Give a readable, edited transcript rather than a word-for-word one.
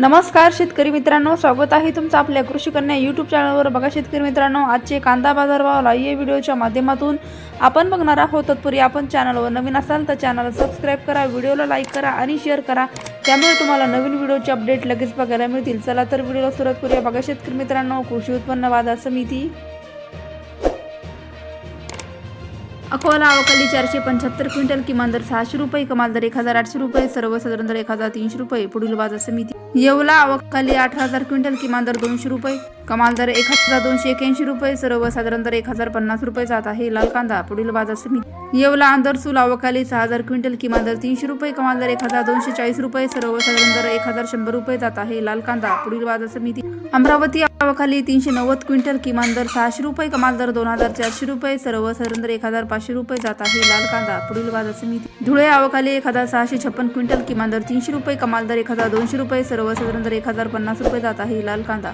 नमस्कार शेतकरी मित्रांनो, स्वागत आहे तुमचं आपल्या कृषी कन्या यूट्यूब चॅनलवर। बघा शेतकरी मित्रांनो, आजचे कांदा बाजारभाव लाईव्ह व्हिडिओच्या माध्यमातून आपण बघणार आहोत। तत्पूर्वी आपण चॅनलवर नवीन असाल तर चॅनल सबस्क्राइब करा, व्हिडिओला लाईक करा आणि शेअर करा, त्यामुळे तुम्हाला नवीन व्हिडिओचे अपडेट लगेच बघायला मिळतील। चला तर व्हिडिओला सुरुवात करूया। बघा शेतकरी मित्रांनो, कृषी उत्पन्न बाजार समिती अकोला अवकाली 475 क्विंटल, किमान दर 600 रुपये, कमाल दर 1800 रुपये, सर्वसाधारण दर 1300 रुपये। पुढील बाजार समिती येवला अवकाली 8000 क्विंटल, किमान दर 200 रुपये, कमाल दर 1281 रुपये, सर्वसाधारण दर 1050 रुपये जात आहे लाल कांदा। पुढील बाजार समिती येवला अंदरसूल अवकाली 6000 क्विंटल, किमान दर 300 रुपये, कमाल दर 1240 रुपये, सर्वसाधारण दर 1100 रुपये जात आहे लाल कांदा। पुढील बाजार समिती अमरावती अवकाली 390 क्विंटल, किमान दर 600 रुपये, कमाल दर 2400 रुपये, सर्वसाधारण दर 1500 रुपये जात आहे लाल कांदा। पुढील बाजार समिती धुळे अवकाली 1656 क्विंटल, किमान दर 300 रुपये, कमाल दर 1200 रुपये, सर्वसाधारण दर 1050 रुपये जात आहे लाल कांदा।